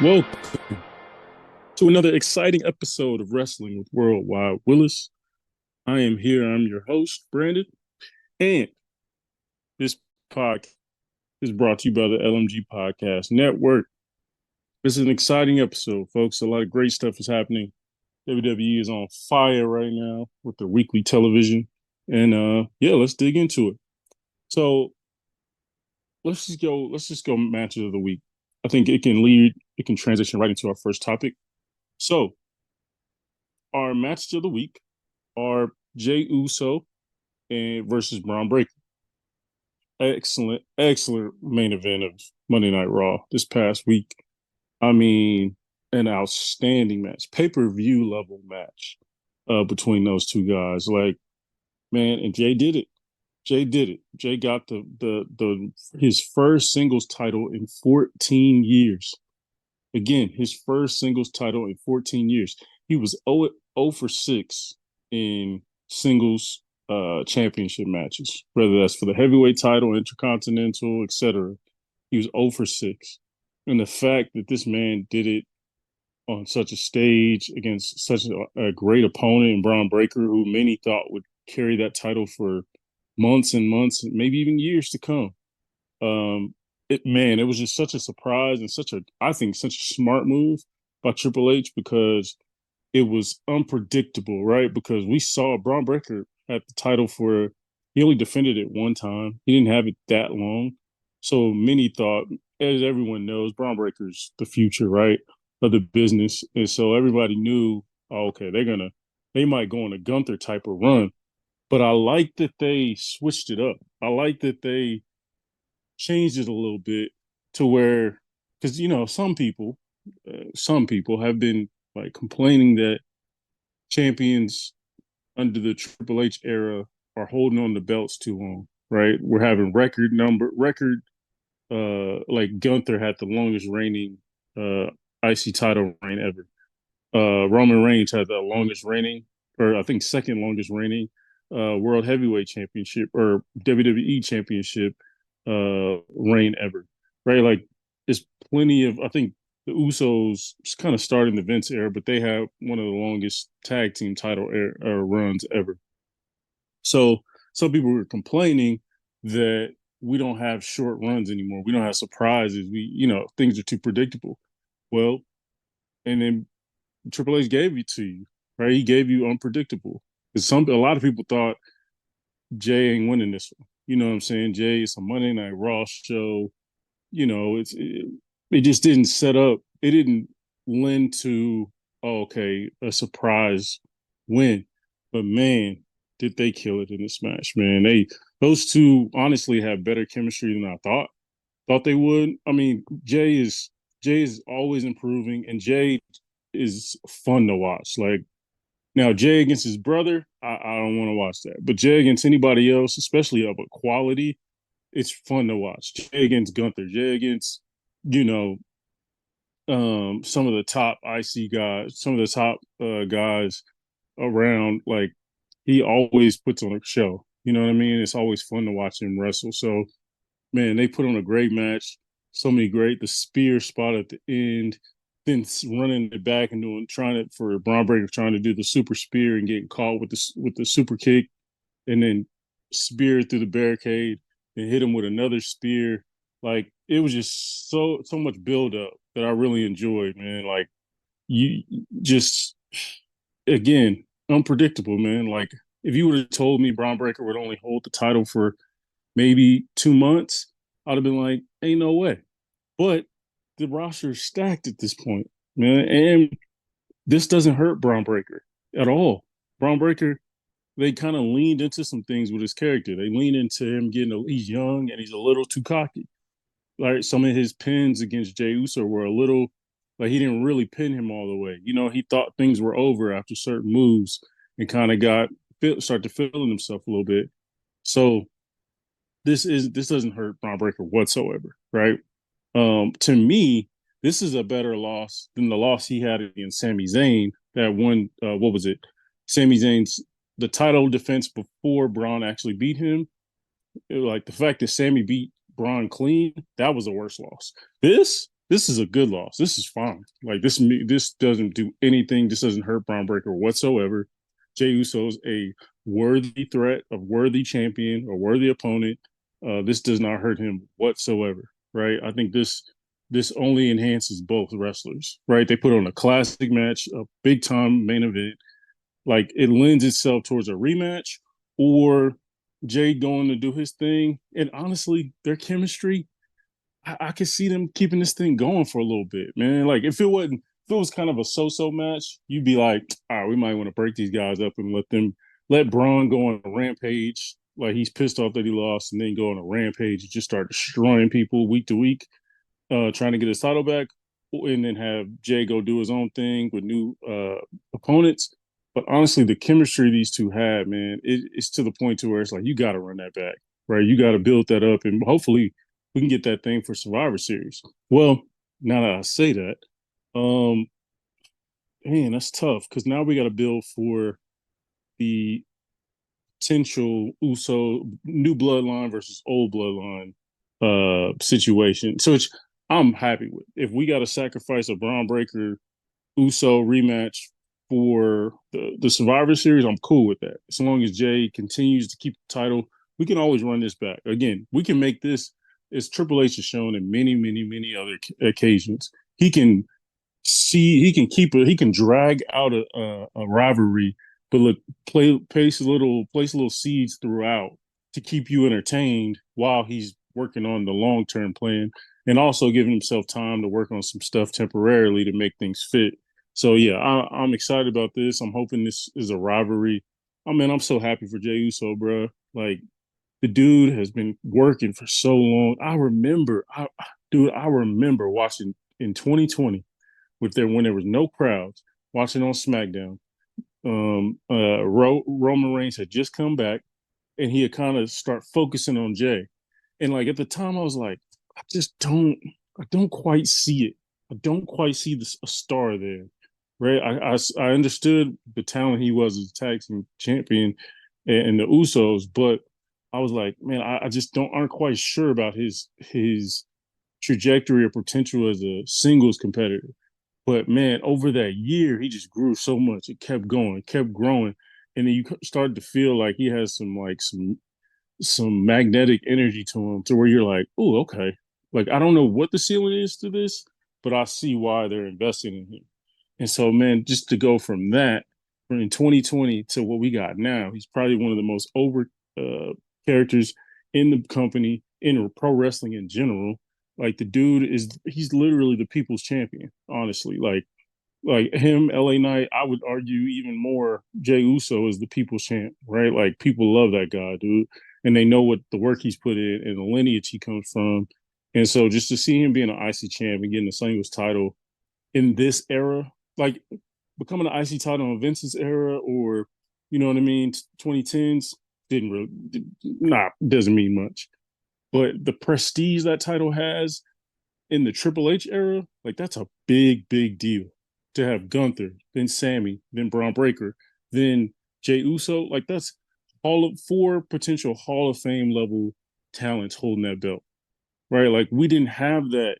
Welcome to another exciting episode of Wrestling with WorldWide Willis. I am here. I'm your host, Brandon, and this podcast is brought to you by the LMG Podcast Network. This is an exciting episode, folks. A lot of great stuff is happening. WWE is on fire right now with their weekly television, and let's dig into it. So let's just go. Let's just go matches of the week. I think it can lead. It can transition right into our first topic. So our matches of the week are Jey Uso and versus Bron Breakker. Excellent main event of Monday Night Raw this past week. I mean, an outstanding match, pay-per-view level match between those two guys. Like, man, and Jey did it. Jey did it. Jey got the his first singles title in 14 years. Again, his first singles title in 14 years. He was 0 for 6 in singles championship matches, whether that's for the heavyweight title, intercontinental, etc. He was 0 for 6. And the fact that this man did it on such a stage against such a great opponent in Bron Breakker, who many thought would carry that title for months and months, maybe even years to come. It was just such a surprise and such a smart move by Triple H, because it was unpredictable, right? Because we saw Bron Breakker had the title he only defended it one time. He didn't have it that long. So many thought, as everyone knows, Bron Breakker's the future, right, of the business. And so everybody knew, oh, okay, they might go on a Gunther type of run. But I like that they switched it up. I like that they changed it a little bit to where, because, some people have been like complaining that champions under the Triple H era are holding on to belts too long, right? We're having like Gunther had the longest reigning IC title reign ever. Roman Reigns had the longest reigning, or I think second longest reigning World Heavyweight Championship or WWE Championship reign ever, right? Like, there's plenty of, I think the Usos kind of started in the Vince era, but they have one of the longest tag team title runs ever. So some people were complaining that we don't have short runs anymore. We don't have surprises. Things are too predictable. Well, and then Triple H gave it to you, right? He gave you unpredictable. Because a lot of people thought Jey ain't winning this one. You know what I'm saying? Jey, it's a Monday Night Raw show. It just didn't set up. It didn't lend to, oh, okay, a surprise win. But man, did they kill it in this match, man. Those two honestly have better chemistry than I thought they would. I mean, Jey is always improving, and Jey is fun to watch. Like, now, Jey against his brother, I don't want to watch that. But Jey against anybody else, especially of a quality, it's fun to watch. Jey against Gunther, Jey against, some of the top IC guys, some of the top guys around. Like, he always puts on a show. You know what I mean? It's always fun to watch him wrestle. So, man, they put on a great match. So many great. The spear spot at the end, then running it back and for Bron Breakker trying to do the super spear and getting caught with the super kick, and then spear through the barricade and hit him with another spear. Like, it was just so much build up that I really enjoyed, man. Like, you just, again, unpredictable, man. Like, if you would have told me Bron Breakker would only hold the title for maybe 2 months, I'd have been like, ain't no way. But the roster is stacked at this point, man. And this doesn't hurt Bron Breakker at all. Bron Breakker, they kind of leaned into some things with his character. They leaned into him he's young and he's a little too cocky. Like, some of his pins against Jey Uso were a little, like, he didn't really pin him all the way. He thought things were over after certain moves and kind of started feeling himself a little bit. So this doesn't hurt Bron Breakker whatsoever, right? To me, this is a better loss than the loss he had against Sami Zayn that won. What was it? Sami Zayn's the title defense before Braun actually beat him. Like, the fact that Sami beat Braun clean, that was the worst loss. This this is a good loss. This is fine. Like this doesn't do anything. This doesn't hurt Bron Breakker whatsoever. Jey Uso's a worthy threat, a worthy champion, a worthy opponent. This does not hurt him whatsoever, right? I think this only enhances both wrestlers, right? They put on a classic match, a big time main event. Like it lends itself towards a rematch or Jay going to do his thing. And honestly, their chemistry, I could see them keeping this thing going for a little bit, man. Like if it was kind of a so-so match, you'd be like, all right, we might want to break these guys up and let Braun go on a rampage. Like he's pissed off that he lost and then go on a rampage and just start destroying people week to week, trying to get his title back, and then have Jay go do his own thing with new opponents. But honestly, the chemistry these two had, man, it's to the point to where it's like you got to run that back, right? You got to build that up, and hopefully we can get that thing for Survivor Series. Well, now that I say that, um, man, that's tough because now we got to build for the potential Uso new bloodline versus old bloodline situation. So which I'm happy with. If we got to sacrifice a Braun Breaker Uso rematch for the Survivor Series, I'm cool with that. As long as Jay continues to keep the title, we can always run this back. Again, we can make this, as Triple H has shown in many, many, many other occasions. He can he can drag out a rivalry, but look, place a little seeds throughout to keep you entertained while he's working on the long term plan, and also giving himself time to work on some stuff temporarily to make things fit. So yeah, I'm excited about this. I'm hoping this is a rivalry. I mean, I'm so happy for Jey Uso, bro. Like the dude has been working for so long. I remember watching in 2020 when there was no crowds, watching on SmackDown. Roman Reigns had just come back, and he had kind of start focusing on Jay. And like at the time, I was like, I just don't, I don't quite see it. I don't quite see a star there, right? I understood the talent he was as a tag team champion and the Usos, but I was like, man, I just don't aren't quite sure about his trajectory or potential as a singles competitor. But man, over that year, he just grew so much. It kept going, kept growing, and then you started to feel like he has some magnetic energy to him, to where you're like, oh, okay. Like I don't know what the ceiling is to this, but I see why they're investing in him. And so, man, just to go from that from in 2020 to what we got now, he's probably one of the most over characters in the company, in pro wrestling in general. Like the dude he's literally the people's champion, honestly. Like him, LA Knight, I would argue even more Jey Uso is the people's champ, right? Like people love that guy, dude. And they know what the work he's put in and the lineage he comes from. And so just to see him being an IC champ and getting the singles title in this era, like becoming an IC title in Vince's era or, you know what I mean, 2010s, didn't really, doesn't mean much. But the prestige that title has in the Triple H era, like that's a big, big deal to have Gunther, then Sammy, then Braun Breaker, then Jey Uso. Like that's four potential Hall of Fame level talents holding that belt, right? Like we didn't have that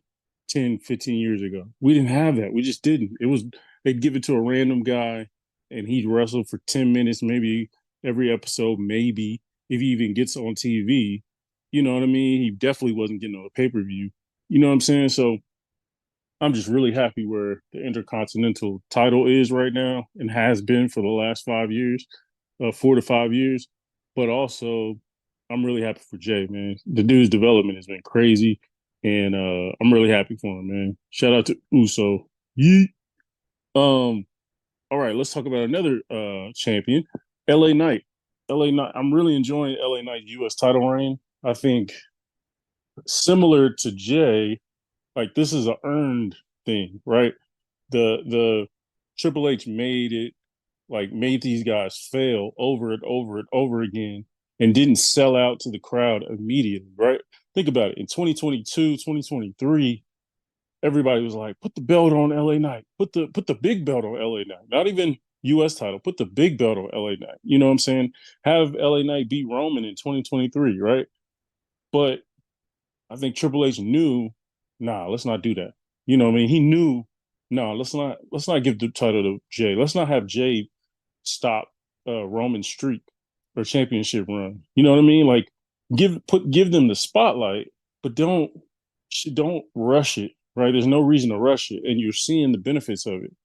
10, 15 years ago. We didn't have that. We just didn't. They'd give it to a random guy and he'd wrestle for 10 minutes, maybe every episode, maybe if he even gets on TV. You know what I mean? He definitely wasn't getting on a pay per view. You know what I'm saying? So I'm just really happy where the Intercontinental title is right now and has been for the last 5 years, 4 to 5 years. But also, I'm really happy for Jay, man. The dude's development has been crazy, and I'm really happy for him, man. Shout out to Uso. Yeet. All right, let's talk about another champion, LA Knight. LA Knight. I'm really enjoying LA Knight's U.S. title reign. I think similar to Jay, like this is a earned thing, right? The Triple H made these guys fail over and over and over again and didn't sell out to the crowd immediately, right? Think about it. In 2022, 2023, everybody was like, put the belt on LA Knight, put the big belt on LA Knight, not even US title, put the big belt on LA Knight. You know what I'm saying? Have LA Knight beat Roman in 2023, right? But I think Triple H knew, nah, let's not do that. You know what I mean? He knew, no, let's not give the title to Jey. Let's not have Jey stop Roman's streak or championship run. You know what I mean? Like give them the spotlight, but don't rush it. Right? There's no reason to rush it, and you're seeing the benefits of it.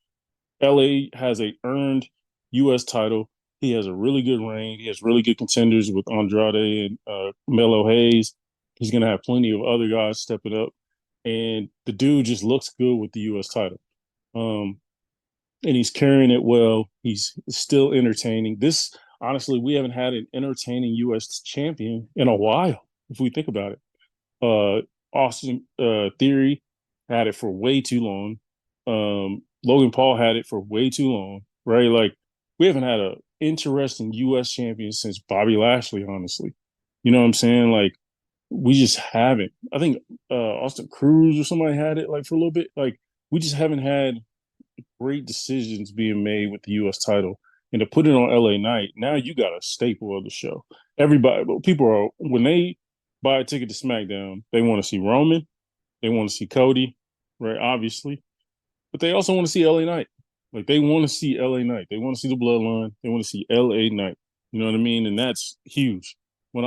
LA has a earned U.S. title. He has a really good reign. He has really good contenders with Andrade and Melo Hayes. He's going to have plenty of other guys stepping up. And the dude just looks good with the U.S. title. Um, and he's carrying it well. He's still entertaining. This, honestly, we haven't had an entertaining U.S. champion in a while, if we think about it. Austin Theory had it for way too long. Logan Paul had it for way too long, right? Like we haven't had an interesting U.S. champion since Bobby Lashley, honestly. You know what I'm saying? Like we just haven't. I think Austin Cruz or somebody had it like for a little bit. Like we just haven't had great decisions being made with the U.S. title. And to put it on LA Knight, now you got a staple of the show. Everybody, people are, when they buy a ticket to SmackDown, they want to see Roman, they want to see Cody, right? Obviously. But they also want to see LA Knight. Like they want to see LA Knight. They want to see the bloodline. They want to see LA Knight. You know what I mean? And that's huge. When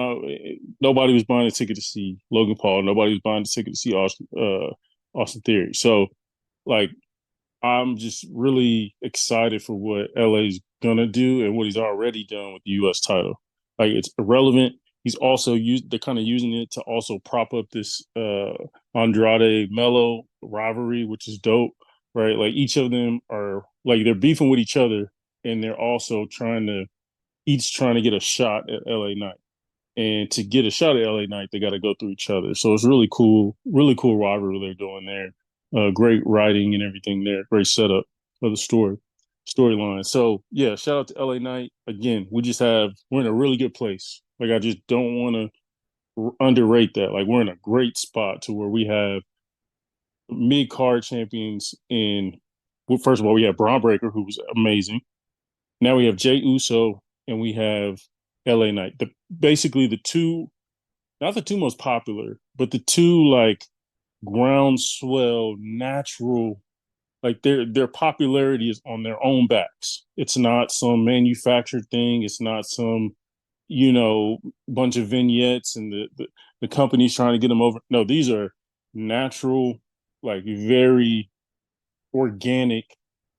nobody was buying a ticket to see Logan Paul, nobody was buying a ticket to see Austin Theory. So like I'm just really excited for what LA's gonna do and what he's already done with the US title. Like it's irrelevant. He's also they're kind of using it to also prop up this Andrade Melo rivalry, which is dope, right? Like each of them are like they're beefing with each other and they're also trying to get a shot at LA Knight. And to get a shot at LA Knight, they got to go through each other. So it's really cool rivalry they're doing there. Great writing and everything there. Great setup of the storyline. So yeah, shout out to LA Knight. Again, we're in a really good place. Like I just don't want to underrate that. Like we're in a great spot to where we have mid card champions in. Well, first of all, we have Bron Breakker, who's amazing. Now we have Jey Uso and we have LA Knight. Basically the two, not the two most popular, but the two like groundswell natural, like their popularity is on their own backs. It's not some manufactured thing. It's not some bunch of vignettes and the company's trying to get them over. No, these are natural, like very organic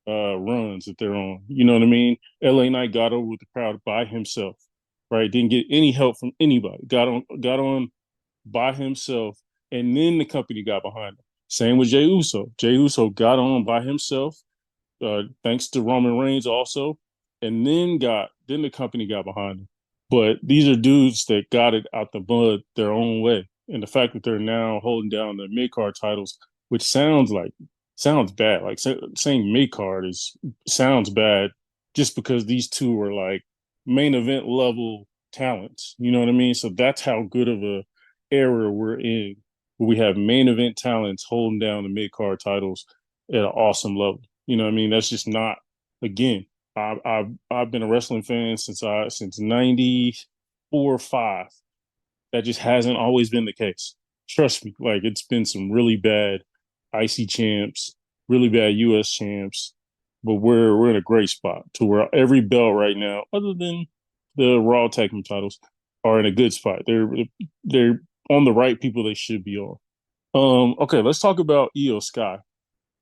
runs that they're on. You know what I mean? LA Knight got over with the crowd by himself, right? Didn't get any help from anybody. Got on by himself, and then the company got behind him. Same with Jey Uso. Jey Uso got on by himself, thanks to Roman Reigns also, and then the company got behind him. But these are dudes that got it out the mud their own way, and the fact that they're now holding down the mid card titles, which sounds bad. Like saying mid card sounds bad, just because these two are like main event level talents. You know what I mean? So that's how good of a era we're in, where we have main event talents holding down the mid card titles at an awesome level. You know what I mean? That's just not. Again, I've been a wrestling fan since '94-'5. That just hasn't always been the case. Trust me, like it's been some really bad IC champs, really bad US champs, but we're in a great spot to where every belt right now, other than the Raw Tag Team titles, are in a good spot. They're on the right people they should be on. Okay, let's talk about Io Sky.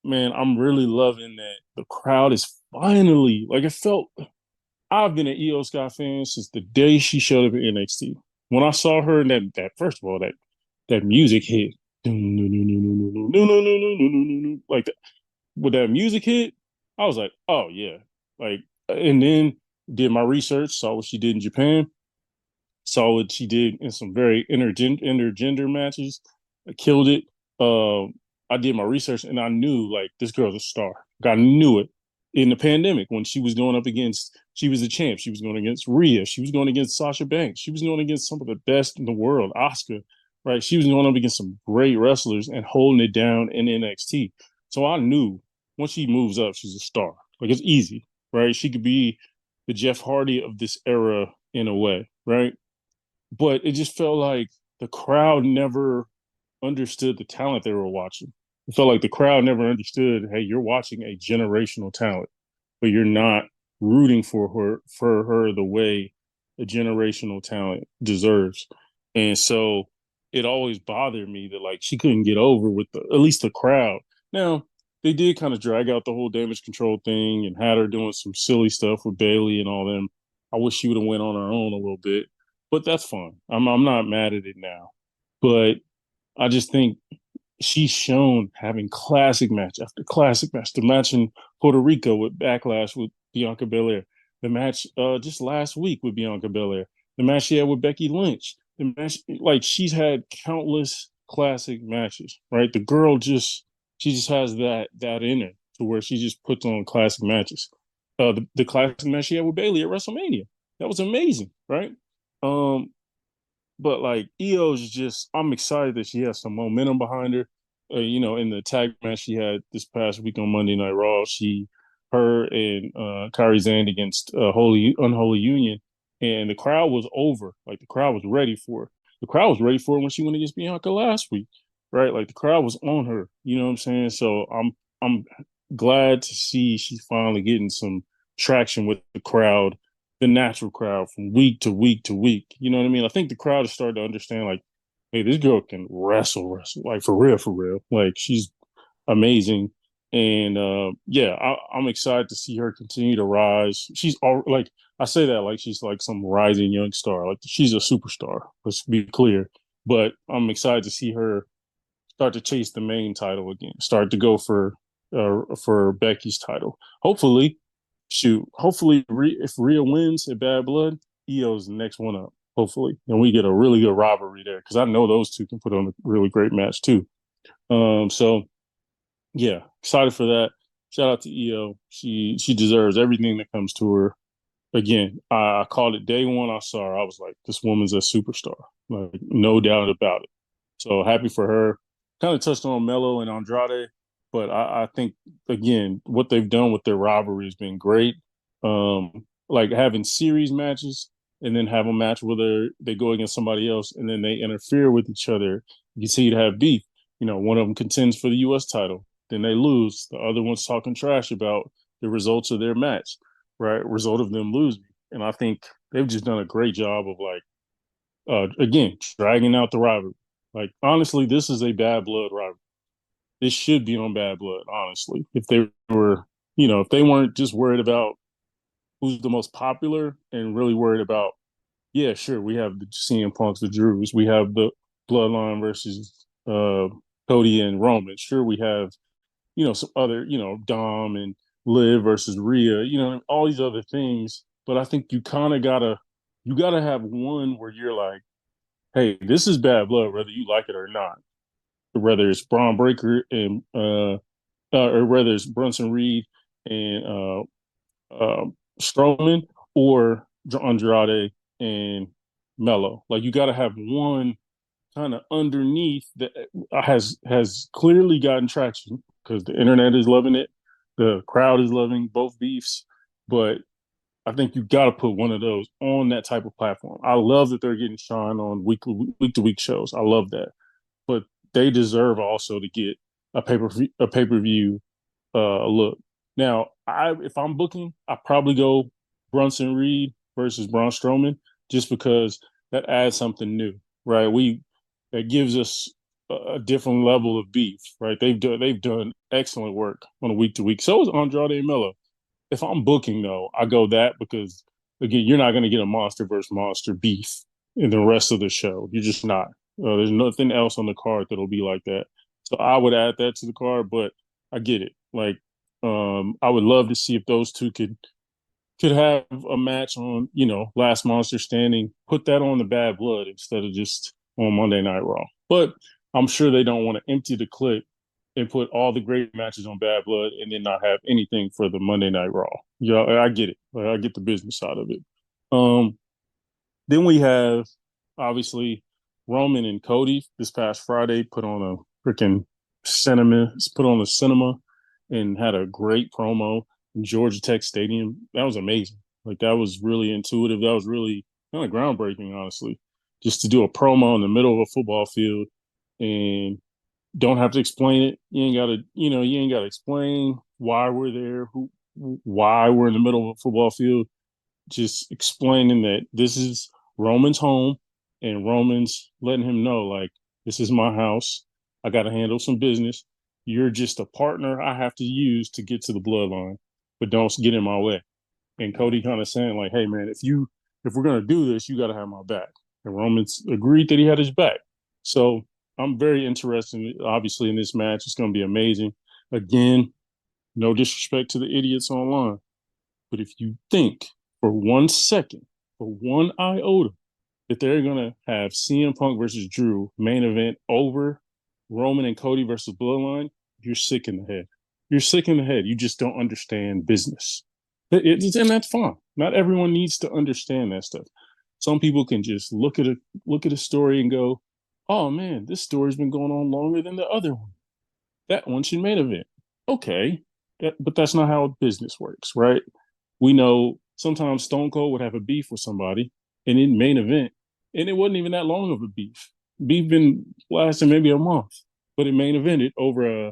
Man, I'm really loving that the crowd is finally like it felt. I've been an Io Sky fan since the day she showed up at NXT. When I saw her in that first of all, that music hit. Like that, with that music hit, I was like, oh yeah. Like and then did my research, saw what she did in Japan, saw what she did in some very intergender matches. I killed it. I did my research and I knew like this girl's a star. Like, I knew it in the pandemic when she was going up against. She was the champ. She was going against Rhea. She was going against Sasha Banks. She was going against some of the best in the world. Asuka, right? She was going up against some great wrestlers and holding it down in NXT. So I knew once she moves up, she's a star. Like it's easy, right? She could be the Jeff Hardy of this era in a way, right? But it just felt like the crowd never understood the talent they were watching. It felt like the crowd never understood, hey, you're watching a generational talent, but you're not rooting for her the way a generational talent deserves. And so it always bothered me that like she couldn't get over with at least the crowd. Now they did kind of drag out the whole damage control thing and had her doing some silly stuff with Bailey and all them. I wish she would have went on her own a little bit, but that's fine. I'm not mad at it now, but I just think she's shown having classic match after classic match. The match in Puerto Rico with Backlash with Bianca Belair. The match just last week with Bianca Belair. The match she had with Becky Lynch. The match, like she's had countless classic matches, right? The girl she just has that in her to where she just puts on classic matches. The classic match she had with Bailey at WrestleMania. That was amazing, right? Um, but like Io's just, I'm excited that she has some momentum behind her. In the tag match she had this past week on Monday Night Raw, her and Kairi Sane against Holy Unholy Union, and the crowd was over. Like the crowd was ready for her. The crowd was ready for her when she went against Bianca last week, right? Like the crowd was on her. You know what I'm saying? So I'm glad to see she's finally getting some traction with the crowd, the natural crowd from week to week to week. You know what I mean? I think the crowd is starting to understand, like, hey, this girl can wrestle, like for real, for real. Like she's amazing. And yeah, I'm excited to see her continue to rise. She's all like I say that like she's like some rising young star. Like she's a superstar. Let's be clear. But I'm excited to see her start to chase the main title again. Start to go for Becky's title. Hopefully, Hopefully, if Rhea wins at Bad Blood, Io's the next one up. Hopefully, and we get a really good rivalry there because I know those two can put on a really great match too. So yeah, excited for that. Shout out to Io. She deserves everything that comes to her. Again, I called it day one. I saw her. I was like, this woman's a superstar. Like no doubt about it. So happy for her. Kind of touched on Melo and Andrade, but I think again what they've done with their rivalry has been great. Like having series matches and then have a match where they go against somebody else and then they interfere with each other. You see to have beef. One of them contends for the U.S. title, then they lose. The other one's talking trash about the results of their match, right? Result of them losing. And I think they've just done a great job of like again, dragging out the rivalry. Like, honestly, this is a Bad Blood rivalry. This should be on Bad Blood, honestly. If they weren't just worried about who's the most popular and really worried about, yeah, sure, we have the CM Punks, the Drews, we have the Bloodline versus Cody and Roman. Sure, we have, some other, Dom and Liv versus Rhea, all these other things. But I think you gotta have one where you're like, hey, this is Bad Blood, whether you like it or not. Whether it's Braun Breaker and or whether it's Brunson Reed and Strowman or Andrade and Mello. Like you got to have one kind of underneath that has clearly gotten traction because the internet is loving it, the crowd is loving both beefs, but I think you got to put one of those on that type of platform. I love that they're getting shine on week to week shows. I love that, but they deserve also to get a pay per view look. Now, if I'm booking, I probably go Brunson Reed versus Braun Strowman just because that adds something new, right? That gives us a different level of beef, right? They've done excellent work on a week to week. So is Andrade and Mello. If I'm booking though, I go that because again, you're not going to get a monster versus monster beef in the rest of the show. You're just not. There's nothing else on the card that'll be like that. So I would add that to the card, but I get it. Like, I would love to see if those two could have a match on, Last Monster Standing. Put that on the Bad Blood instead of just on Monday Night Raw. But I'm sure they don't want to empty the clip and put all the great matches on Bad Blood and then not have anything for the Monday Night Raw. Yeah, I get it. Like, I get the business side of it. Um, then we have obviously Roman and Cody this past Friday put on a freaking cinema and had a great promo in Georgia Tech Stadium. That was amazing. Like that was really intuitive. That was really kind of groundbreaking, honestly. Just to do a promo in the middle of a football field and Don't have to explain it. You ain't gotta explain why we're there, why we're in the middle of a football field. Just explaining that this is Roman's home and Roman's letting him know, like, this is my house. I got to handle some business. You're just a partner I have to use to get to the bloodline, but don't get in my way. And Cody kind of saying, like, hey, man, if we're going to do this, you got to have my back. And Roman's agreed that he had his back. So I'm very interested, obviously, in this match. It's going to be amazing. Again, no disrespect to the idiots online. But if you think for 1 second, for one iota, that they're going to have CM Punk versus Drew main event over Roman and Cody versus Bloodline, you're sick in the head. You're sick in the head. You just don't understand business. And that's fine. Not everyone needs to understand that stuff. Some people can just look at a story and go, "Oh man, this story's been going on longer than the other one. That one should main event." Okay, but that's not how business works, right? We know sometimes Stone Cold would have a beef with somebody and in main event, and it wasn't even that long of a beef. Beef been lasting maybe a month, but it main evented over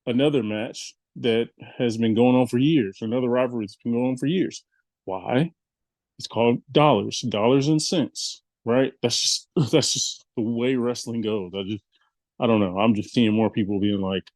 another match that has been going on for years, another rivalry that's been going on for years. Why? It's called dollars and cents, right? That's just the way wrestling goes. I don't know. I'm just seeing more people being like,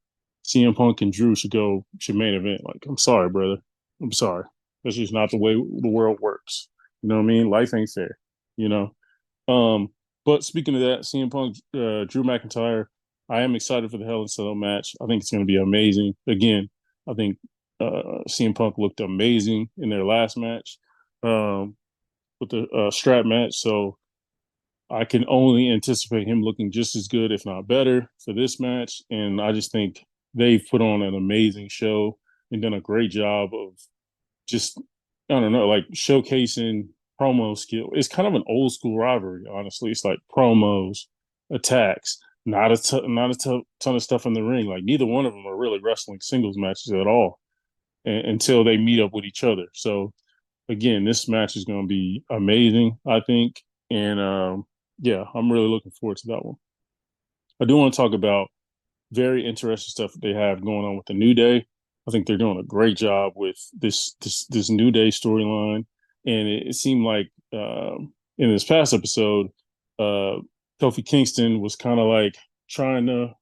CM Punk and Drew should main event. Like, I'm sorry, brother. I'm sorry. That's just not the way the world works. You know what I mean? Life ain't fair. You know. But speaking of that, CM Punk, Drew McIntyre, I am excited for the Hell in a Cell match. I think it's going to be amazing. Again, I think CM Punk looked amazing in their last match with the strap match. So I can only anticipate him looking just as good, if not better, for this match. And I just think they've put on an amazing show and done a great job of just, I don't know, like showcasing promo skill. It's kind of an old school rivalry, honestly. It's like promos, attacks, not a ton of stuff in the ring. Like neither one of them are really wrestling singles matches at all until they meet up with each other. So again, this match is going to be amazing, I think. And yeah, I'm really looking forward to that one. I do want to talk about very interesting stuff that they have going on with the New Day. I think they're doing a great job with this New Day storyline, and it seemed like in this past episode, uh, Kofi Kingston was kind of like trying to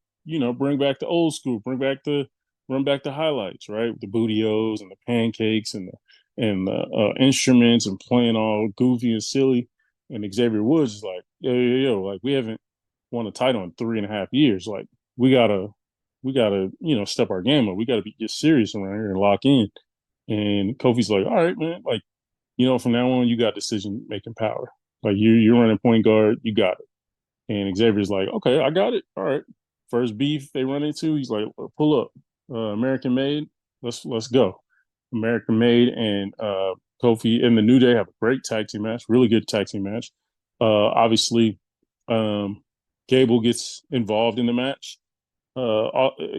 bring back the old school, run back the highlights, right? The bootios and the pancakes and the instruments and playing all goofy and silly. And Xavier Woods is like, yo, like we haven't won a title in 3.5 years. Like we gotta step our game up. We gotta get serious around here and lock in. And Kofi's like, all right, man, like, from now on you got decision making power. Like you're running point guard, you got it. And Xavier's like, okay, I got it. All right. First beef they run into, he's like, pull up. American made, let's go. American made and Kofi and the New Day have a great tag team match, really good tag team match. Obviously, Gable gets involved in the match.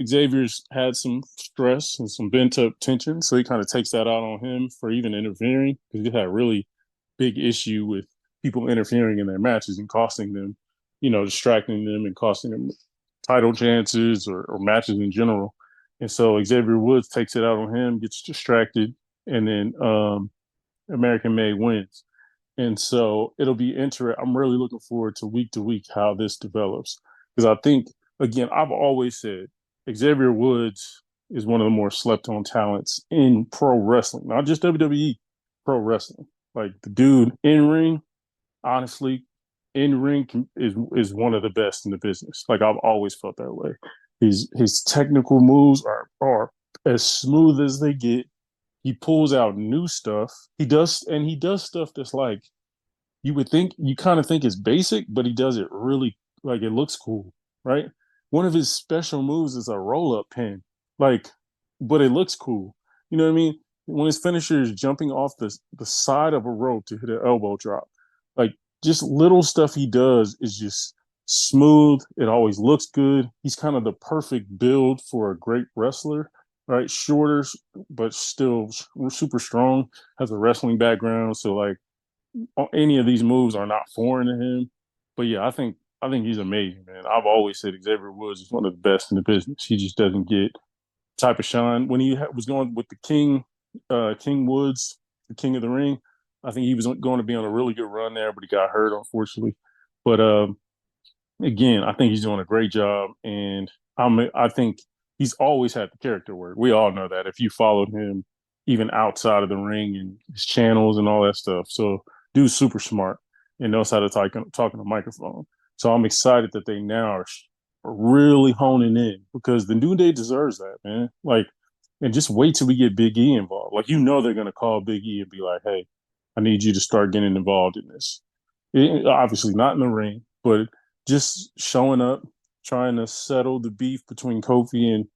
Xavier's had some stress and some bent up tension, so he kind of takes that out on him for even interfering because he had a really big issue with people interfering in their matches and costing them, distracting them and costing them title chances or matches in general. And so Xavier Woods takes it out on him, gets distracted, and then American May wins. And so it'll be interesting. I'm really looking forward to week how this develops because I think again I've always said Xavier Woods is one of the more slept on talents in pro wrestling, not just WWE, pro wrestling. Like the dude in ring, honestly, in ring is one of the best in the business. Like I've always felt that way. His technical moves are as smooth as they get. He pulls out new stuff. He does stuff that's like you kind of think it's basic, but he does it really like it looks cool, right? One of his special moves is a roll up pin, like, but it looks cool. You know what I mean? When his finisher is jumping off the side of a rope to hit an elbow drop, like just little stuff he does is just smooth. It always looks good. He's kind of the perfect build for a great wrestler, right? Shorter, but still super strong. Has a wrestling background, so like any of these moves are not foreign to him. But yeah, I think I think he's amazing, man. I've always said Xavier Woods is one of the best in the business. He just doesn't get type of shine when he was going with the King Woods, the King of the Ring. I think he was going to be on a really good run there, but he got hurt unfortunately. But again, I think he's doing a great job, and I think he's always had the character work. We all know that if you followed him, even outside of the ring and his channels and all that stuff. So, dude's super smart and knows how to talk on a microphone. So I'm excited that they now are really honing in because the New Day deserves that, man. Like, and just wait till we get Big E involved. Like, they're gonna call Big E and be like, "Hey, I need you to start getting involved in this." Obviously, not in the ring, but just showing up, trying to settle the beef between Kofi and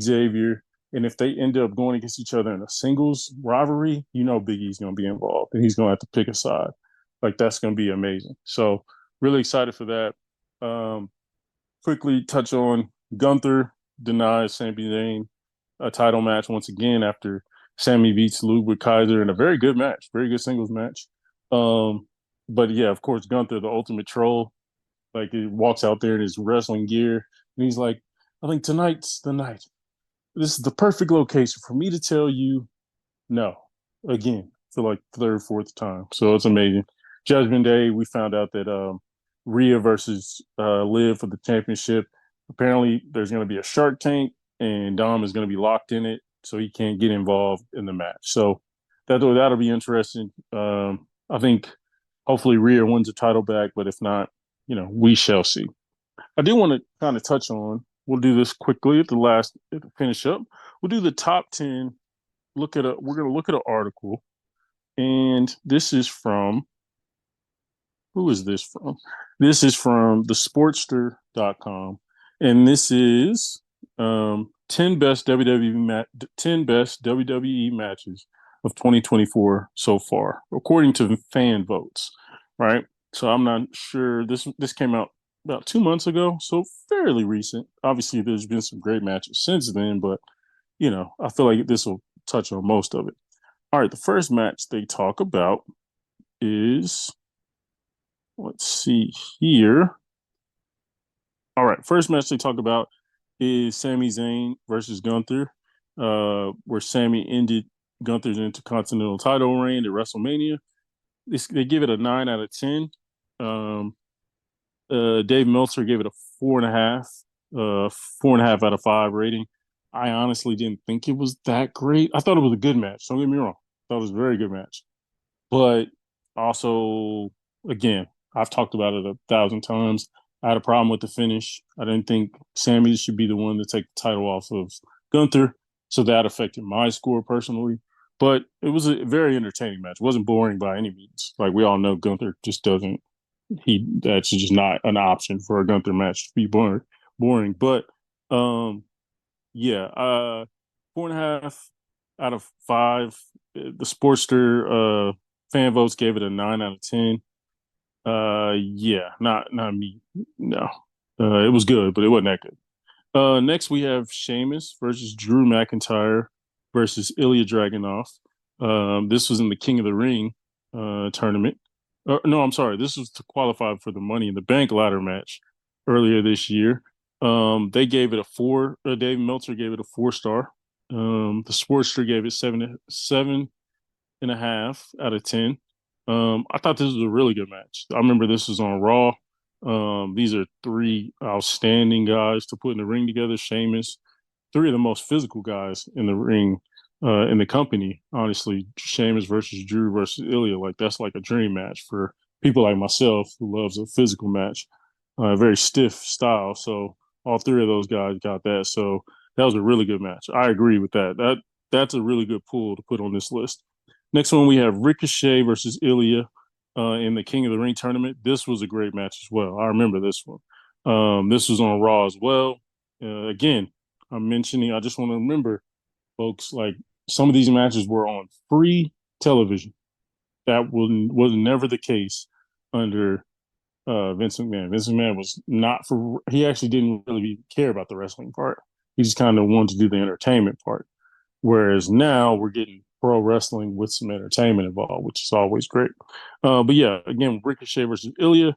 Xavier. And if they end up going against each other in a singles rivalry, Big E's going to be involved and he's going to have to pick a side. Like, that's going to be amazing. So, really excited for that. Quickly touch on Gunther denies Sami Zayn a title match once again after Sammy beats Ludwig Kaiser in a very good match, very good singles match. But yeah, of course, Gunther, the ultimate troll, like he walks out there in his wrestling gear and he's like, I think tonight's the night. This is the perfect location for me to tell you no again for like third, fourth time. So it's amazing. Judgment Day, we found out that Rhea versus Liv for the championship. Apparently, there's going to be a Shark Tank, and Dom is going to be locked in it, so he can't get involved in the match. So that'll be interesting. I think hopefully Rhea wins the title back, but if not, we shall see. I do want to kind of touch on. We'll do this quickly at the last to finish up. We'll do the top 10. We're going to look at an article, and this is from. Who is this from? This is from thesportster.com, and this is 10 best WWE matches of 2024 so far, according to fan votes. Right, so I'm not sure. This came out about 2 months ago, so fairly recent. Obviously, there's been some great matches since then, but I feel like this will touch on most of it. All right, the first match they talk about is. Let's see here. All right, first match they talk about is Sami Zayn versus Gunther, where Sami ended Gunther's Intercontinental title reign at WrestleMania. They give it a 9 out of 10. Dave Meltzer gave it a 4.5, 4.5 out of 5 rating. I honestly didn't think it was that great. I thought it was a good match. Don't get me wrong. I thought it was a very good match. But also, again, I've talked about it 1,000 times. I had a problem with the finish. I didn't think Sami should be the one to take the title off of Gunther. So that affected my score personally. But it was a very entertaining match. It wasn't boring by any means. Like, we all know Gunther just doesn't that's just not an option for a Gunther match to be boring. But yeah, 4.5 out of 5. The Sportster fan votes gave it a 9 out of 10. Yeah, not me. No, it was good, but it wasn't that good. Next we have Sheamus versus Drew McIntyre versus Ilya Dragunov. This was in the King of the Ring tournament. No, I'm sorry. This was to qualify for the Money in the Bank ladder match earlier this year. They gave it a 4. Dave Meltzer gave it a 4-star. The Sportster gave it 7.5 out of 10. I thought this was a really good match. I remember this was on Raw. These are 3 outstanding guys to put in the ring together. Sheamus, 3 of the most physical guys in the ring in the company. Honestly, Sheamus versus Drew versus Ilya, like that's like a dream match for people like myself who loves a physical match, a very stiff style. So all 3 of those guys got that. So that was a really good match. I agree with that. That's a really good pull to put on this list. Next one, we have Ricochet versus Ilya in the King of the Ring tournament. This was a great match as well. I remember this one. This was on Raw as well. Again, I just want to remember, folks, like some of these matches were on free television. That was never the case under Vince McMahon. Vince McMahon was not for, he actually didn't really care about the wrestling part. He just kind of wanted to do the entertainment part. Whereas now we're getting pro wrestling with some entertainment involved, which is always great. But yeah, again, Ricochet versus Ilya,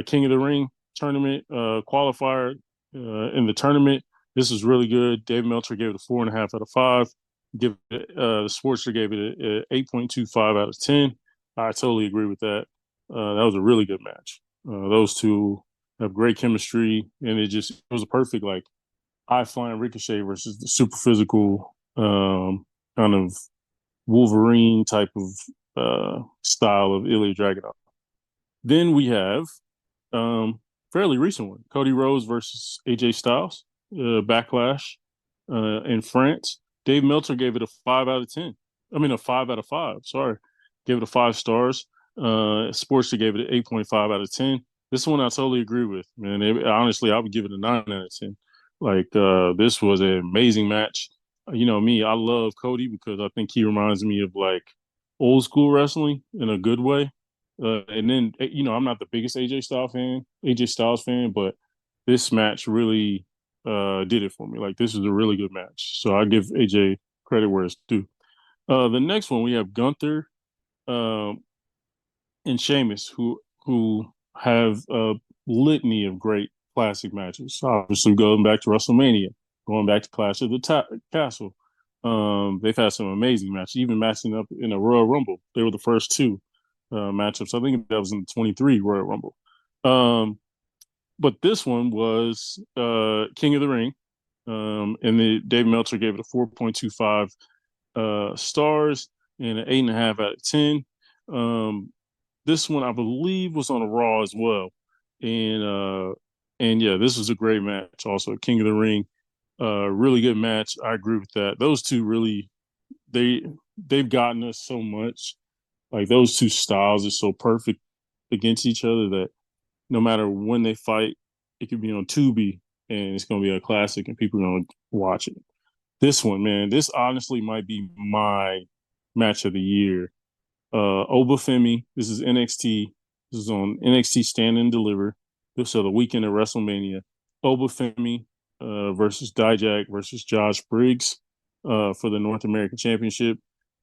King of the Ring. tournament qualifier in the tournament. This is really good. Dave Meltzer gave it a 4.5 out of 5. Give it, the Sportster gave it a 8.25 out of 10. I totally agree with that. That was a really good match. Those two have great chemistry, and it was a perfect like high flying Ricochet versus the super physical kind of Wolverine type of style of Ilya Dragunov. Then we have fairly recent one: Cody Rhodes versus AJ Styles, Backlash in France. Dave Meltzer gave it a 5 out of 10. I mean, a 5 out of 5. Sorry, gave it a 5 stars. Sportster gave it an 8.5 out of 10. This one I totally agree with, man. Honestly, I would give it a 9 out of 10. Like this was an amazing match. You know me, I love Cody because I think he reminds me of like old school wrestling in a good way. And then I'm not the biggest AJ Styles fan, but this match really did it for me. Like this is a really good match, so I give AJ credit where it's due. The next one we have Gunther um, and Sheamus, who have a litany of great classic matches. Obviously, going back to WrestleMania, going back to Clash of the Castle. They've had some amazing matches, even matching up in a Royal Rumble. They were the first two matchups. I think that was in the 23 Royal Rumble. But this one was King of the Ring. And Dave Meltzer gave it a 4.25 stars and an 8.5 out of 10. This one, I believe, was on a Raw as well. And yeah, this was a great match. Also, King of the Ring, really good match. I agree with that. Those two really, they've gotten us so much. Like those two styles are so perfect against each other that no matter when they fight, it could be on Tubi and it's going to be a classic and people are going to watch it. This one, man, this honestly might be my match of the year. Obafemi, this is NXT. This is on NXT Stand and Deliver. This is the weekend of WrestleMania. Obafemi versus Dijak versus Josh Briggs for the North American Championship.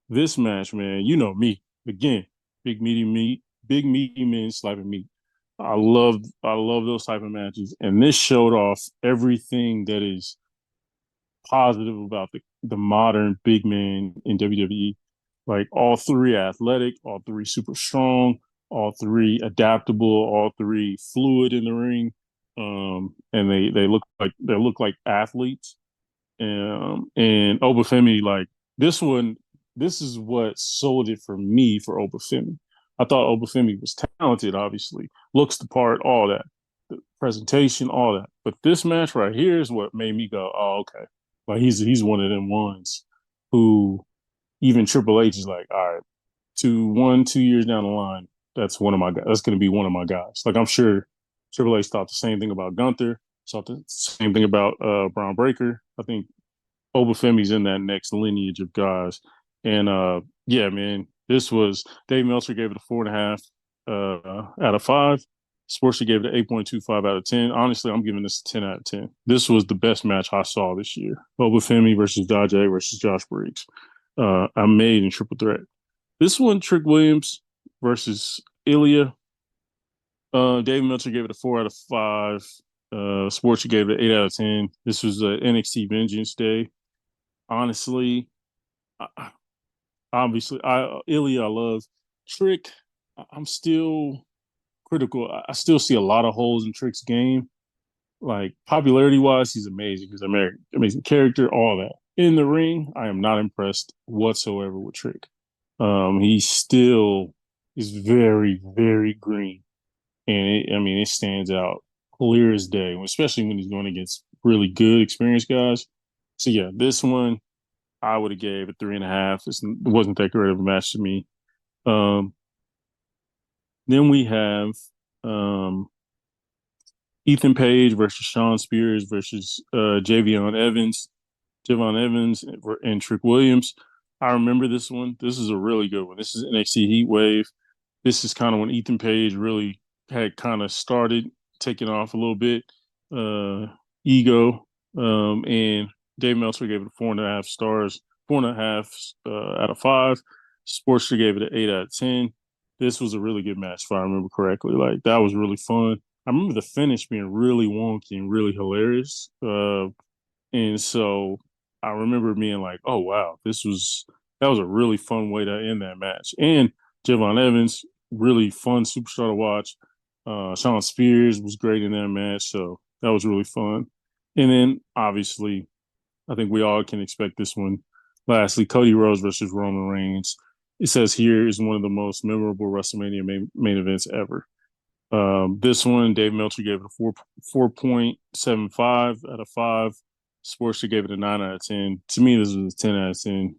This match, man, you know me. Again, big meaty men slapping meat. I love those type of matches. And this showed off everything that is positive about the modern big man in WWE. Like all three athletic, all three super strong, all three adaptable, all three fluid in the ring. And they look like athletes. And Obafemi, like this is what sold it for me for Obafemi. I thought Obafemi was talented, obviously, looks the part, all that, the presentation, all that. But this match right here is what made me go, oh, okay. Like he's one of them ones who even Triple H is like, all right, 2 years down the line, that's one of my guys. That's going to be one of my guys. Like I'm sure Triple H thought the same thing about Gunther. Thought the same thing about Braun Breaker. I think Obafemi's in that next lineage of guys. And yeah, man, this was Dave Meltzer gave it a 4.5 out of 5. Sportster gave it an 8.25 out of 10. Honestly, I'm giving this a 10 out of 10. This was the best match I saw this year. Obafemi versus Dijak versus Josh Briggs. I made in triple threat. This one, Trick Williams versus Ilya. Dave Meltzer gave it a 4 out of 5. Sportster gave it an 8 out of 10. This was NXT Vengeance Day. Honestly, obviously, Ilya I love. Trick, I'm still critical. I still see a lot of holes in Trick's game. Like popularity wise, he's amazing. He's an amazing character, all that. In the ring, I am not impressed whatsoever with Trick. He still is very, very green, and it stands out clear as day, especially when he's going against really good, experienced guys. So yeah, this one I would have gave a 3.5. It wasn't that great of a match to me. Um, then we have Ethan Page versus Sean Spears versus Javon Evans and Trick Williams. I remember this one. This is a really good one. This is NXT Heat Wave. This is kind of when Ethan Page really had kind of started taking off a little bit. Ego. And Dave Meltzer gave it a 4.5 stars, 4.5 out of 5. Sportster gave it an 8 out of 10. This was a really good match, if I remember correctly. Like that was really fun. I remember the finish being really wonky and really hilarious. And so I remember being like, "Oh wow, that was a really fun way to end that match." And Javon Evans, really fun superstar to watch. Sean Spears was great in that match, so that was really fun. And then obviously, I think we all can expect this one. Lastly, Cody Rhodes versus Roman Reigns. It says here is one of the most memorable WrestleMania main events ever. This one, Dave Meltzer gave it a 4.75 out of 5. Sportster gave it a 9 out of 10. To me, this was a 10 out of 10.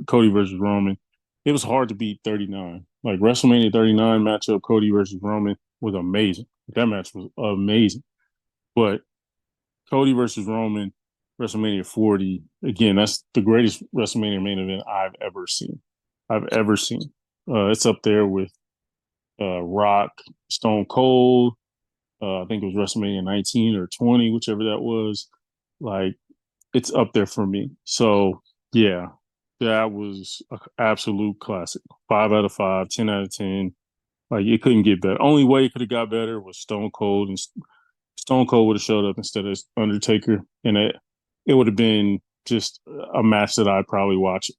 Cody versus Roman. It was hard to beat 39. Like WrestleMania 39 matchup, Cody versus Roman was amazing. That match was amazing. But Cody versus Roman, WrestleMania 40, again, that's the greatest WrestleMania main event I've ever seen. I've ever seen. It's up there with Rock, Stone Cold. I think it was WrestleMania 19 or 20, whichever that was. Like, it's up there for me. So, yeah, that was an absolute classic. 5 out of 5, 10 out of 10. Like, it couldn't get better. Only way it could have got better was Stone Cold, and Stone Cold would have showed up instead of Undertaker, and it would have been just a match that I'd probably watch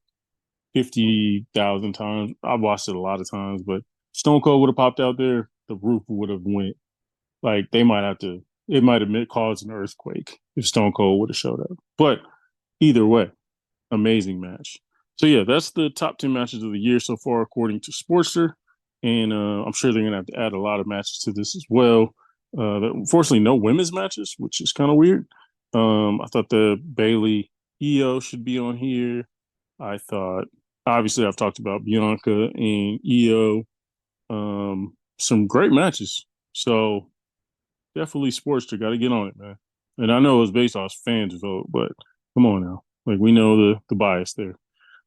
50,000 times. I've watched it a lot of times, but Stone Cold would have popped out there, the roof would have went. Like they might have to. It might have caused an earthquake if Stone Cold would have showed up. But either way, amazing match. So yeah, that's the top 10 matches of the year so far, according to Sportster. And I'm sure they're gonna have to add a lot of matches to this as well. Unfortunately, no women's matches, which is kind of weird. I thought the Bailey Io should be on here. I thought, obviously, I've talked about Bianca and Io. Some great matches. So definitely Sportster got to get on it, man. And I know it was based off fans' vote, but come on now. Like we know the bias there.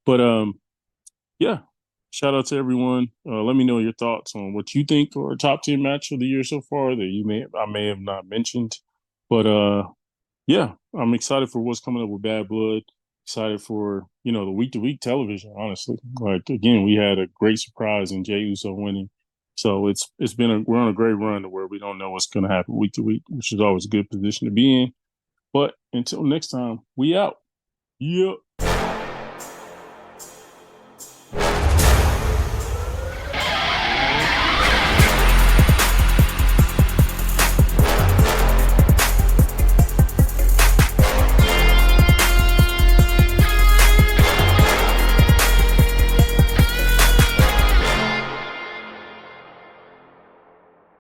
But yeah. Shout out to everyone. Let me know your thoughts on what you think are top 10 match of the year so far that I may have not mentioned. But yeah, I'm excited for what's coming up with Bad Blood. Excited for, the week to week television, honestly. Like again, we had a great surprise in Jey Uso winning. So we're on a great run to where we don't know what's gonna happen week to week, which is always a good position to be in. But until next time, we out. Yeah.